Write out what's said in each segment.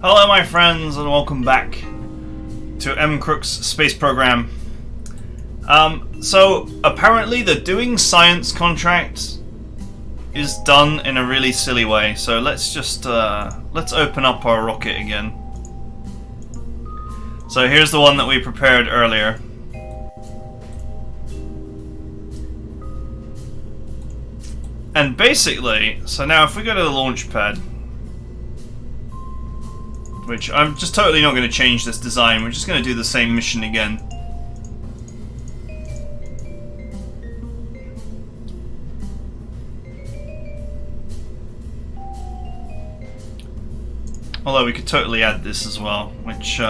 Hello my friends and welcome back to MCrooks space program. So apparently the doing science contract is done in a really silly way, so let's just let's open up our rocket again. So here's the one that we prepared earlier. And basically, so now if we go to the launch pad, which I'm just totally not going to change this design, we're just going to do the same mission again. Although we could totally add this as well, which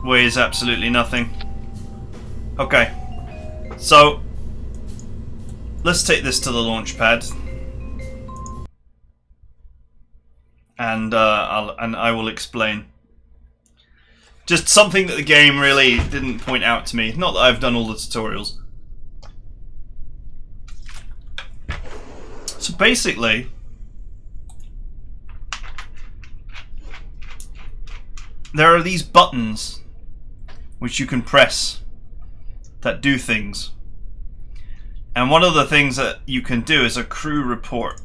weighs absolutely nothing. Okay, so let's take this to the launch pad. And I will explain. Just something that the game really didn't point out to me. Not that I've done all the tutorials. So basically, there are these buttons which you can press that do things. And one of the things that you can do is a crew report.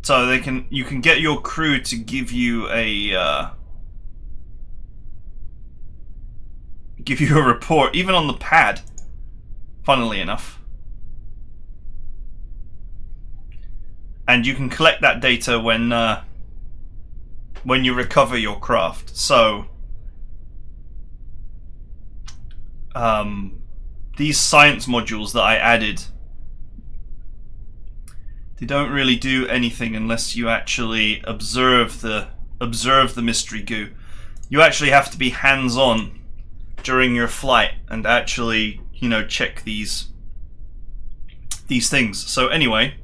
So you can get your crew to give you a report, even on the pad. Funnily enough, and you can collect that data when you recover your craft. So these science modules that I added, they don't really do anything unless you actually observe the mystery goo. You actually have to be hands-on during your flight and actually, you know, check these things. So anyway,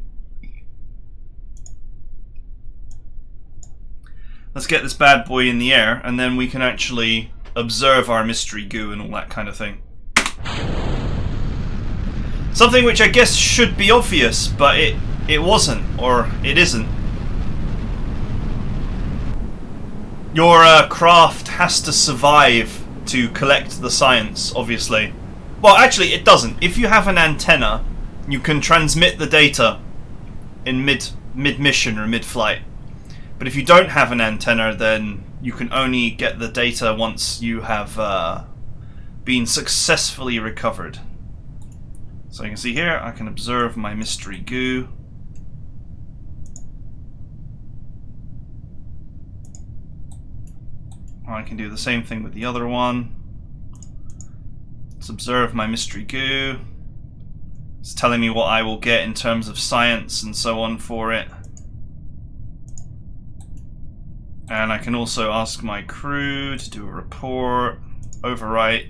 let's get this bad boy in the air, and then we can actually observe our mystery goo and all that kind of thing. Something which I guess should be obvious, but it wasn't, or it isn't. Your craft has to survive to collect the science, obviously. Well, actually, it doesn't. If you have an antenna, you can transmit the data in mid-mission or mid-flight. But if you don't have an antenna, then you can only get the data once you have been successfully recovered. So you can see here, I can observe my mystery goo. I can do the same thing with the other one. Let's observe my mystery goo. It's telling me what I will get in terms of science and so on for it. And I can also ask my crew to do a report. Overwrite.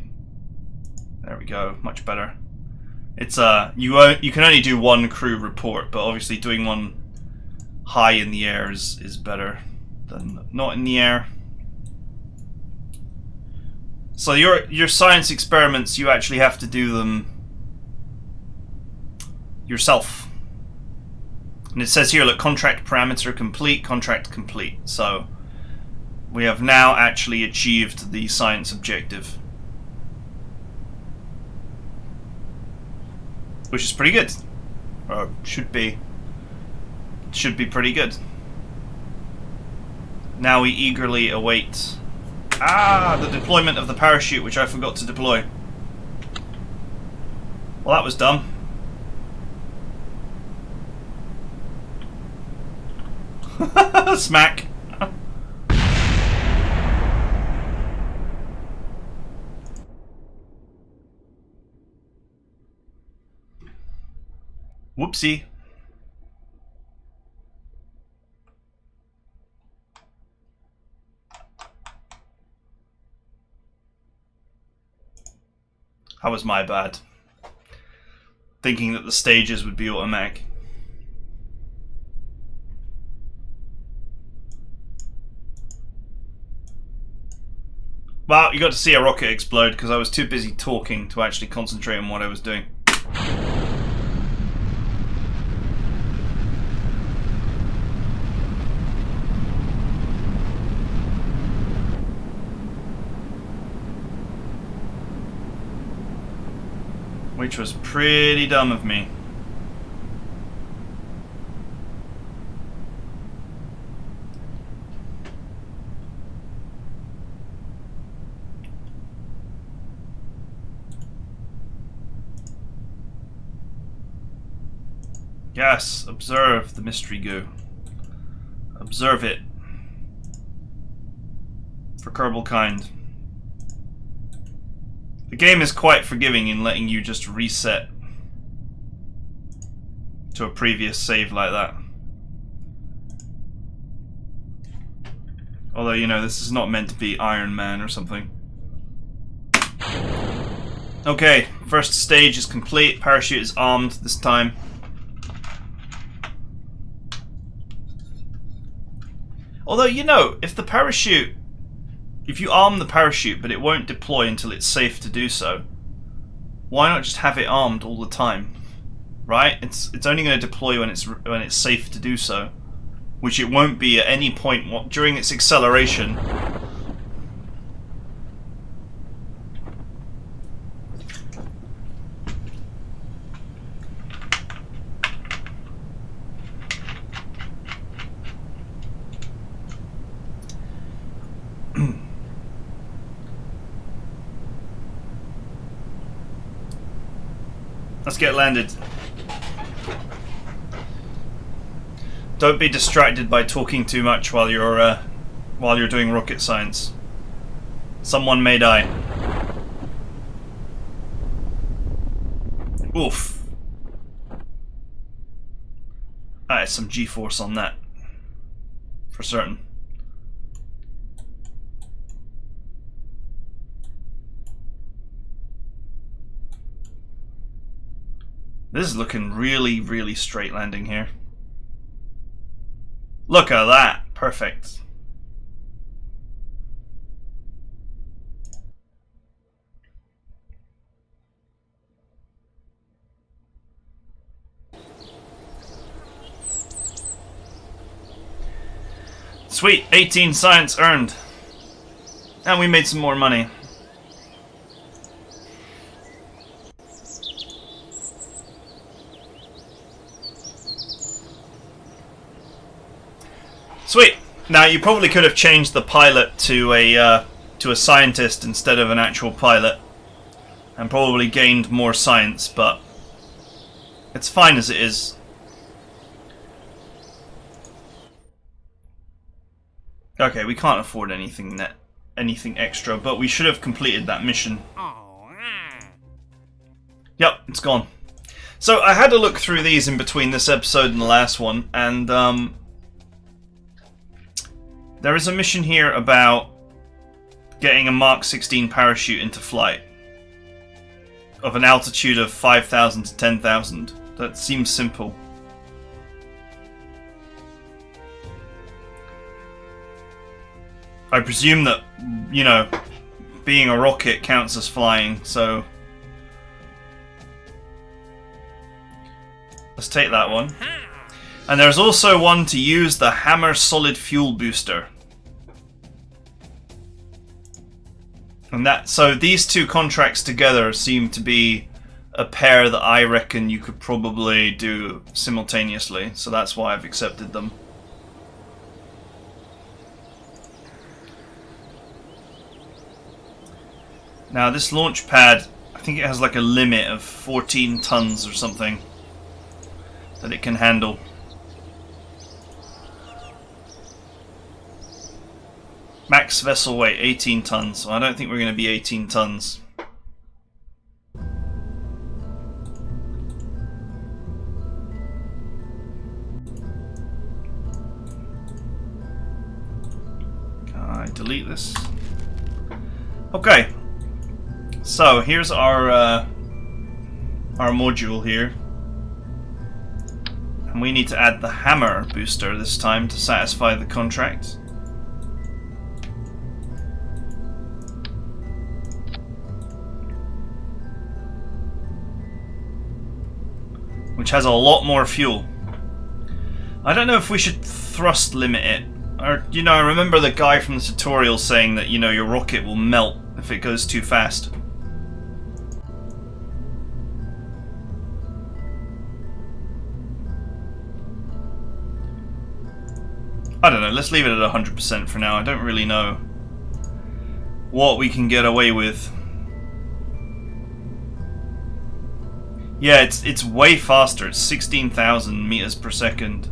There we go, much better. It's you can only do one crew report, but obviously doing one high in the air is better than not in the air. So your science experiments, you actually have to do them yourself. And it says here, look, contract parameter complete, contract complete. So we have now actually achieved the science objective, which is pretty good, or should be pretty good. Now we eagerly await the deployment of the parachute, which I forgot to deploy. Well, that was dumb. Smack. Whoopsie. That was my bad. Thinking that the stages would be automatic. Well, you got to see a rocket explode because I was too busy talking to actually concentrate on what I was doing. Which was pretty dumb of me. Yes, observe the mystery goo. Observe it. For Kerbal kind. The game is quite forgiving in letting you just reset to a previous save like that. Although, you know, this is not meant to be Iron Man or something. Okay, first stage is complete. Parachute is armed this time. Although, you know, if you arm the parachute but it won't deploy until it's safe to do so, why not just have it armed all the time? Right? It's only going to deploy when it's safe to do so, which it won't be at any point during its acceleration. Let's get landed. Don't be distracted by talking too much while you're doing rocket science. Someone may die. Oof. That is some G-force on that. For certain. This is looking really, really straight landing here. Look at that. Perfect. Sweet, 18 science earned. And we made some more money. Sweet. Now you probably could have changed the pilot to a scientist instead of an actual pilot, and probably gained more science, but it's fine as it is. Okay, we can't afford anything extra, but we should have completed that mission. Yep, it's gone. So I had to look through these in between this episode and the last one, and there is a mission here about getting a Mark 16 parachute into flight of an altitude of 5,000 to 10,000. That seems simple. I presume that, you know, being a rocket counts as flying, so let's take that one. And there's also one to use the Hammer Solid Fuel Booster. And so these two contracts together seem to be a pair that I reckon you could probably do simultaneously, so that's why I've accepted them. Now this launch pad, I think it has like a limit of 14 tons or something that it can handle. Max vessel weight 18 tons, so I don't think we're going to be 18 tons. Can I delete this? Okay, so here's our module here. And we need to add the hammer booster this time to satisfy the contract. Which has a lot more fuel. I don't know if we should thrust limit it. Or, you know, I remember the guy from the tutorial saying that, you know, your rocket will melt if it goes too fast. I don't know, let's leave it at 100% for now. I don't really know what we can get away with. Yeah, it's way faster. It's 16,000 meters per second.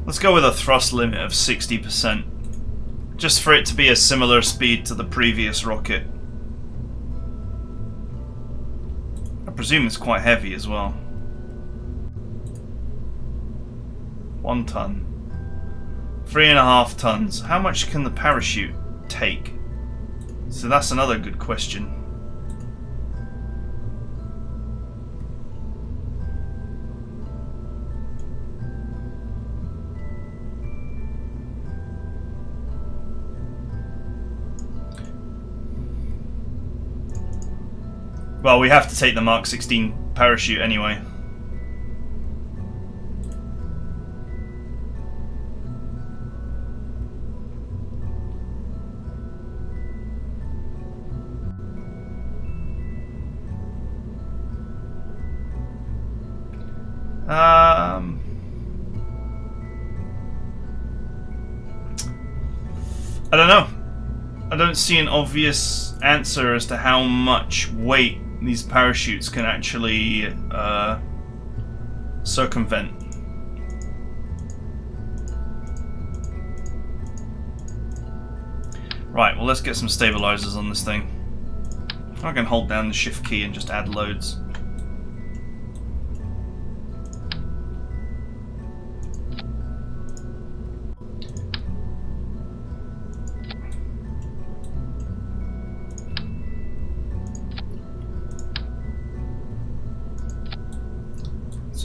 Let's go with a thrust limit of 60%. Just for it to be a similar speed to the previous rocket. I presume it's quite heavy as well. 1 ton. 3.5 tons. How much can the parachute take? So that's another good question. Well, we have to take the Mark 16 parachute anyway. I don't know. I don't see an obvious answer as to how much weight these parachutes can actually circumvent. Right, well, let's get some stabilizers on this thing. I can hold down the shift key and just add loads.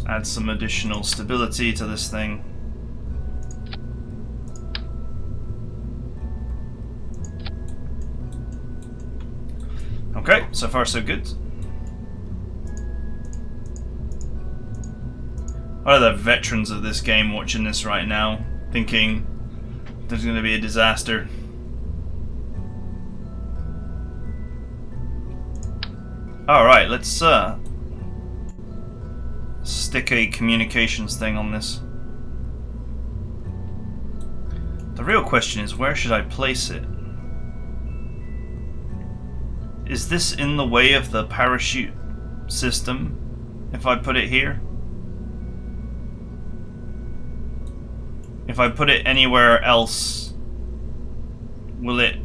Add some additional stability to this thing. Okay, so far so good. What are the veterans of this game watching this right now, thinking there's going to be a disaster? Alright, let's stick a communications thing on this. The real question is, where should I place it? Is this in the way of the parachute system if I put it here? If I put it anywhere else, will it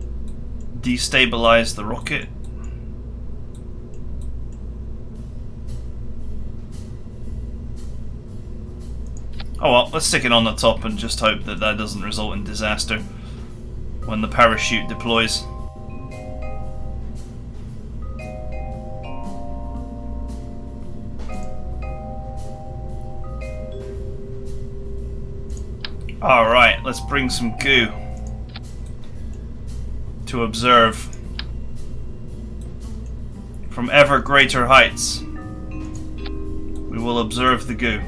destabilize the rocket? Oh well, let's stick it on the top and just hope that that doesn't result in disaster when the parachute deploys. Alright, let's bring some goo to observe from ever greater heights. We will observe the goo.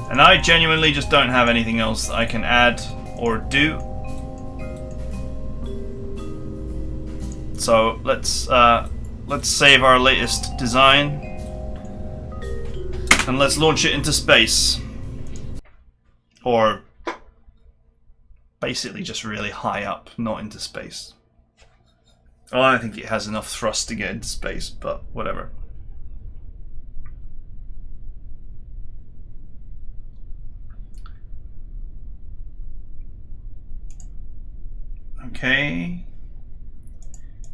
And I genuinely just don't have anything else that I can add or do. So let's save our latest design and let's launch it into space. Or basically just really high up, not into space. Oh, I don't think it has enough thrust to get into space, but whatever. Okay.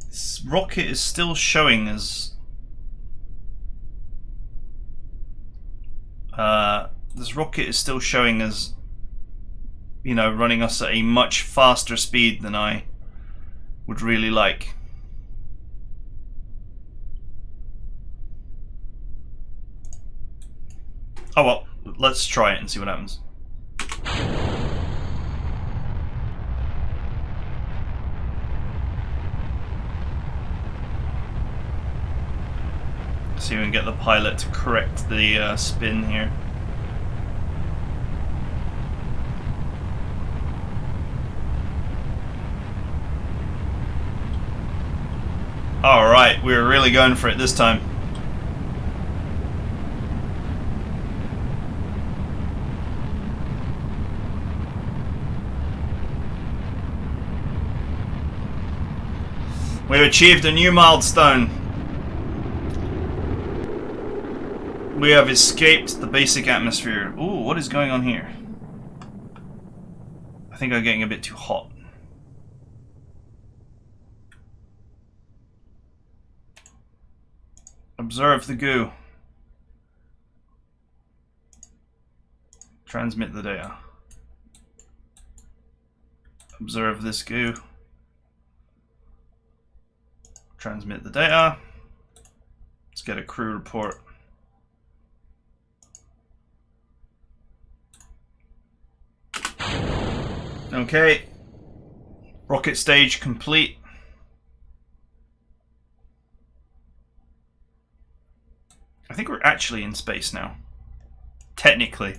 This rocket is still showing as you know, running us at a much faster speed than I would really like. Oh well, let's try it and see what happens. See if we can get the pilot to correct the spin here. Alright, we're really going for it this time. We've achieved a new milestone. We have escaped the basic atmosphere. Ooh, what is going on here? I think I'm getting a bit too hot. Observe the goo. Transmit the data. Observe this goo. Transmit the data. Let's get a crew report. Okay. Rocket stage complete. I think we're actually in space now. Technically.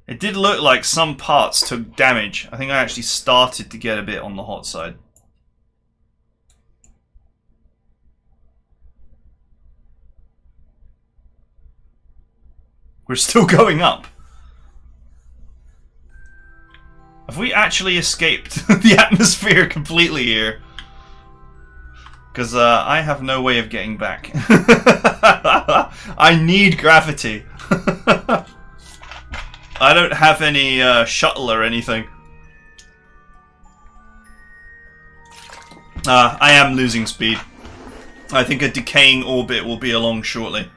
It did look like some parts took damage. I think I actually started to get a bit on the hot side. We're still going up. Have we actually escaped the atmosphere completely here? Because I have no way of getting back. I need gravity. I don't have any shuttle or anything. I am losing speed. I think a decaying orbit will be along shortly.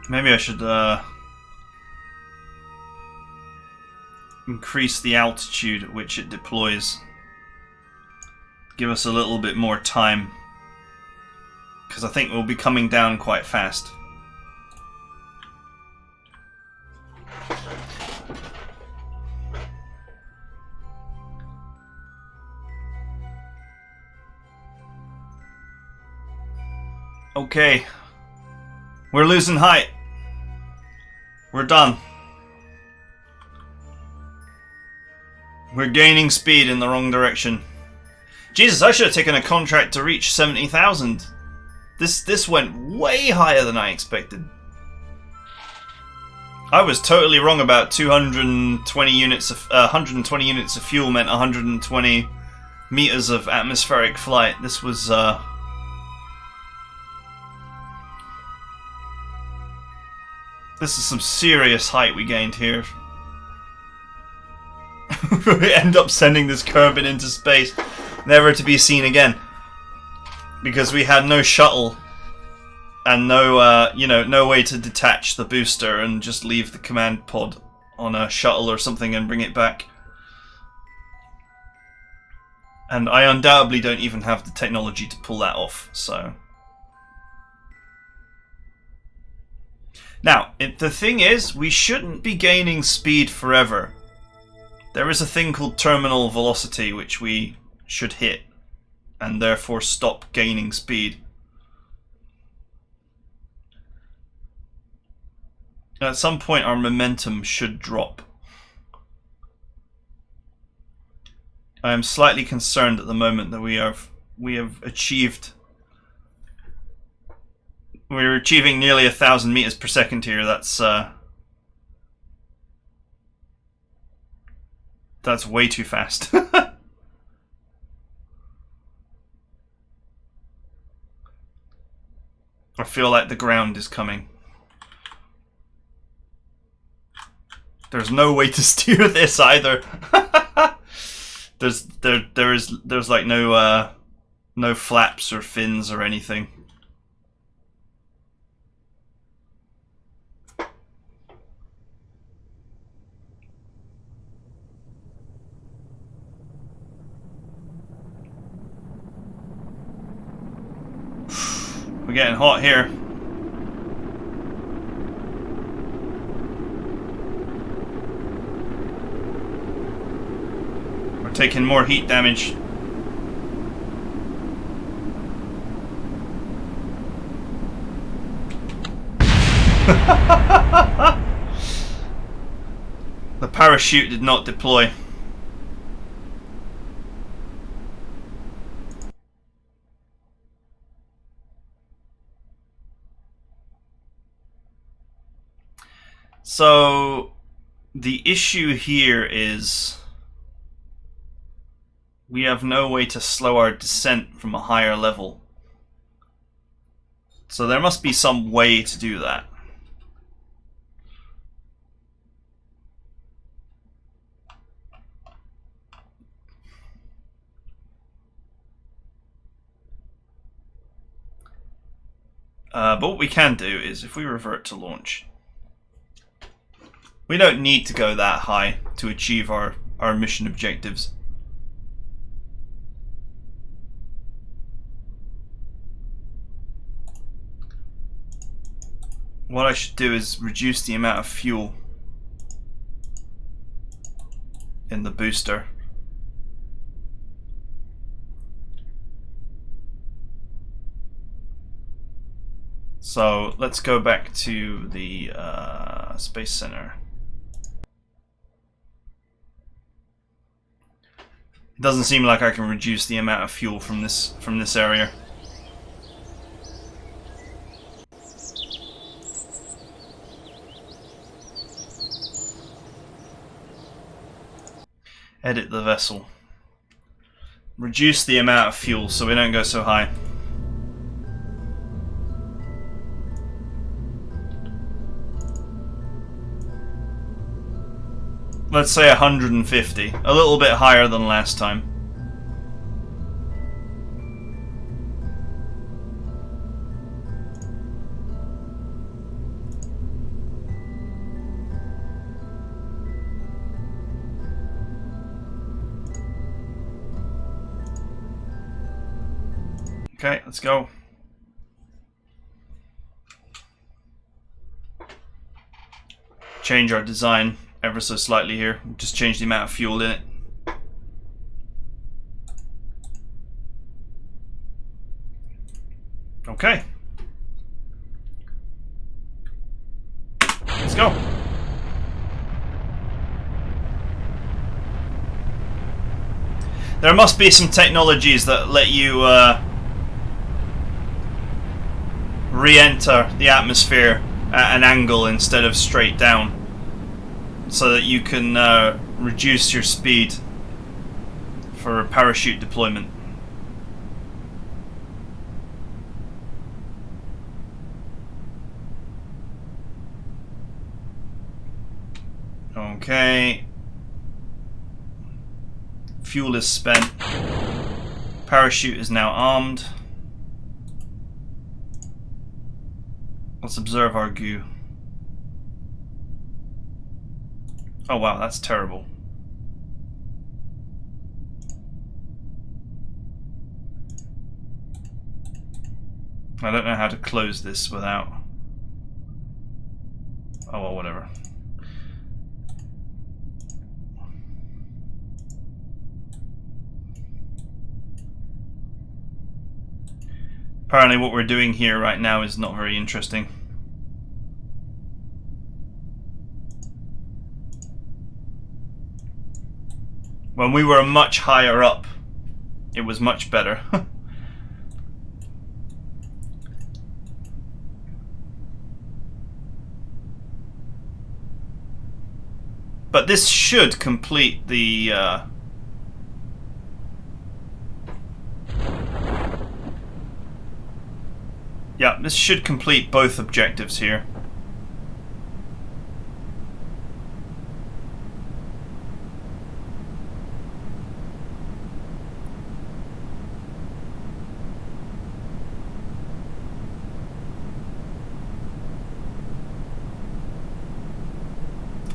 Maybe I should increase the altitude at which it deploys. Give us a little bit more time. Because I think we'll be coming down quite fast. Okay. We're losing height. We're done. We're gaining speed in the wrong direction. Jesus, I should have taken a contract to reach 70,000. This went way higher than I expected. I was totally wrong about 220 units of 120 units of fuel meant 120 meters of atmospheric flight. This was this is some serious height we gained here. We end up sending this Kerbal into space, never to be seen again, because we had no shuttle and no, no way to detach the booster and just leave the command pod on a shuttle or something and bring it back. And I undoubtedly don't even have the technology to pull that off. So now, the thing is, we shouldn't be gaining speed forever. There is a thing called terminal velocity which we should hit, and therefore stop gaining speed. At some point our momentum should drop. I am slightly concerned at the moment that we have achieved... We're achieving nearly 1,000 meters per second here. That's way too fast. I feel like the ground is coming. There's no way to steer this either. There's like no flaps or fins or anything. We're getting hot here. We're taking more heat damage. The parachute did not deploy. So the issue here is we have no way to slow our descent from a higher level. So there must be some way to do that. But what we can do is if we revert to launch, we don't need to go that high to achieve our mission objectives. What I should do is reduce the amount of fuel in the booster. So let's go back to the Space Center. It doesn't seem like I can reduce the amount of fuel from this area. Edit the vessel. Reduce the amount of fuel so we don't go so high. Let's say 150, a little bit higher than last time. Okay, let's go. Change our design ever so slightly here. Just change the amount of fuel in it. Okay. Let's go. There must be some technologies that let you re-enter the atmosphere at an angle instead of straight down, so that you can reduce your speed for parachute deployment. Okay. Fuel is spent. Parachute is now armed. Let's observe our goo. Oh wow, that's terrible. I don't know how to close this without... Oh well, whatever. Apparently what we're doing here right now is not very interesting. When we were much higher up, it was much better. But this should complete the... Yeah, this should complete both objectives here.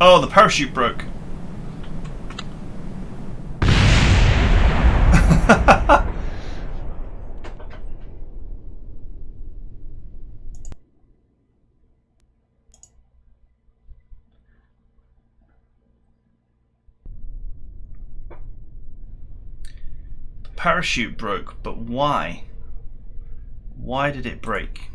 Oh, the parachute broke. parachute broke, but why? Why did it break?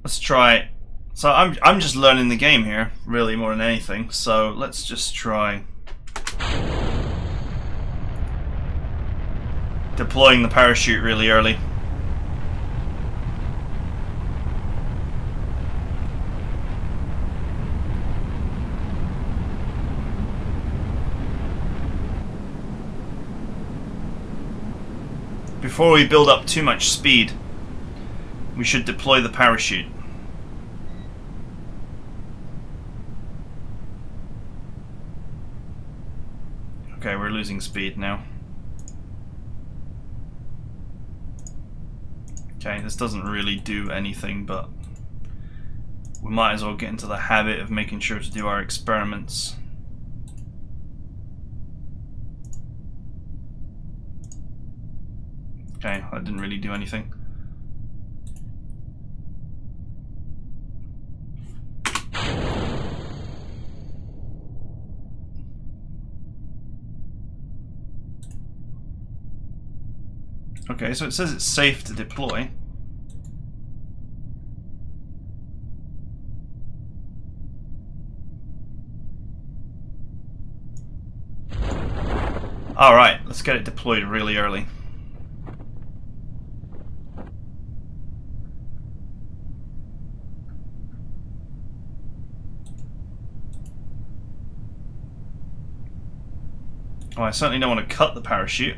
Let's try. So I'm just learning the game here, really, more than anything. So let's just try deploying the parachute really early. Before we build up too much speed, we should deploy the parachute. Okay, we're losing speed now. Okay, this doesn't really do anything, but we might as well get into the habit of making sure to do our experiments. Okay, that didn't really do anything. Okay, so it says it's safe to deploy. Alright, let's get it deployed really early. Oh, I certainly don't want to cut the parachute.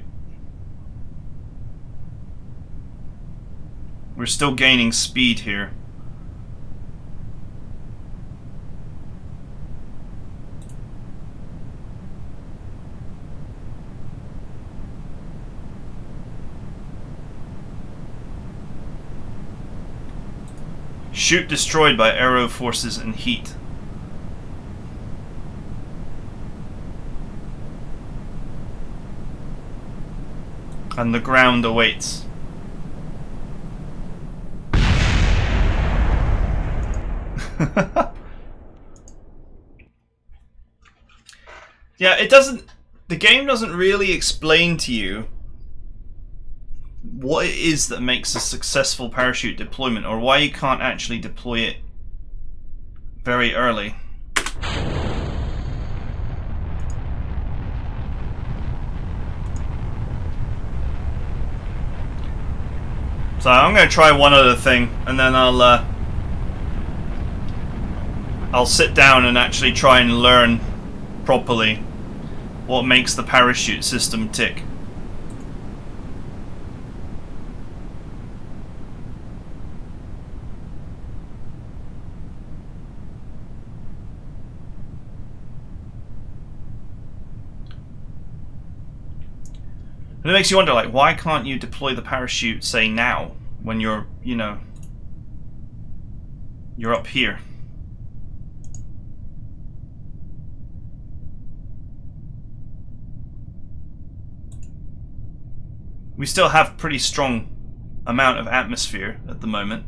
We're still gaining speed here. Chute destroyed by aero forces and heat. And the ground awaits. Yeah, it doesn't. The game doesn't really explain to you what it is that makes a successful parachute deployment, or why you can't actually deploy it very early. So I'm going to try one other thing, and then I'll sit down and actually try and learn properly what makes the parachute system tick. And it makes you wonder, like, why can't you deploy the parachute, say, now, when you're, you know, you're up here? We still have pretty strong amount of atmosphere at the moment.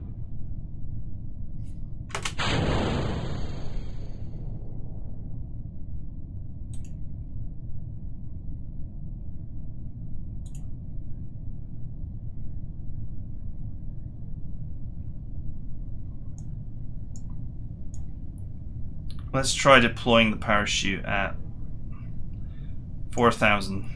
Let's try deploying the parachute at 4,000.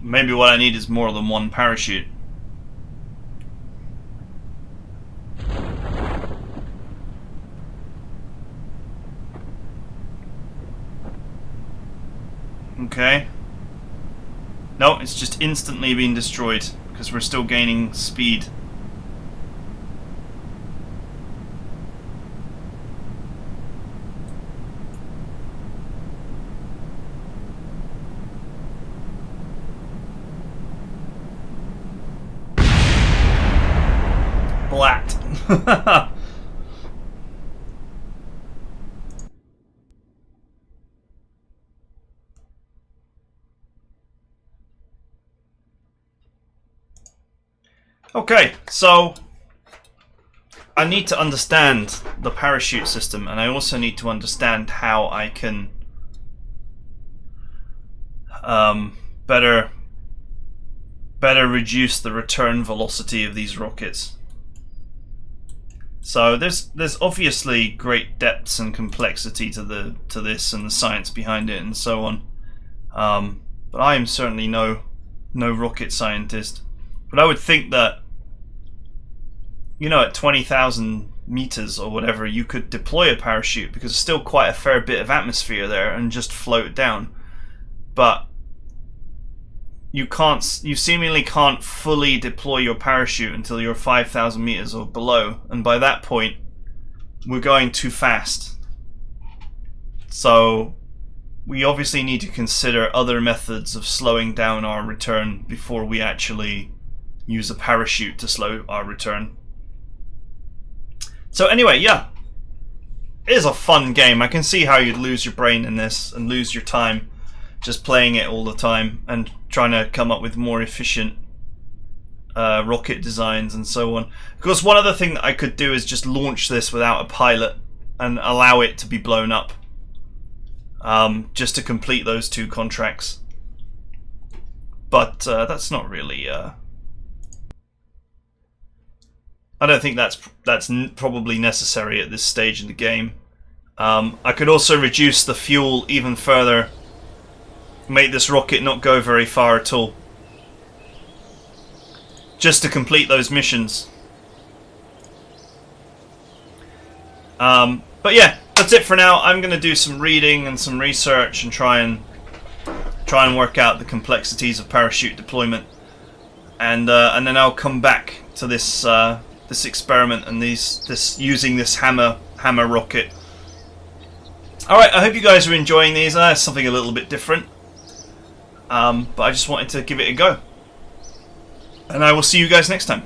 Maybe what I need is more than one parachute. Okay. No, it's just instantly being destroyed because we're still gaining speed. Blat. Okay, so I need to understand the parachute system, and I also need to understand how I can better reduce the return velocity of these rockets. So there's obviously great depths and complexity to this and the science behind it and so on. But I am certainly no rocket scientist. But I would think that, you know, at 20,000 meters or whatever, you could deploy a parachute because there's still quite a fair bit of atmosphere there, and just float down. But you seemingly can't fully deploy your parachute until you're 5,000 meters or below, and by that point we're going too fast. So we obviously need to consider other methods of slowing down our return before we actually use a parachute to slow our return. So anyway, yeah, it is a fun game. I can see how you'd lose your brain in this and lose your time just playing it all the time and trying to come up with more efficient rocket designs and so on. Of course, one other thing that I could do is just launch this without a pilot and allow it to be blown up, just to complete those two contracts. But that's not really... I don't think that's probably necessary at this stage in the game. I could also reduce the fuel even further, make this rocket not go very far at all, just to complete those missions. But yeah, that's it for now. I'm going to do some reading and some research and try and work out the complexities of parachute deployment, and then I'll come back to this this experiment and using this hammer rocket. Alright, I hope you guys are enjoying these. Something a little bit different, but I just wanted to give it a go, and I will see you guys next time.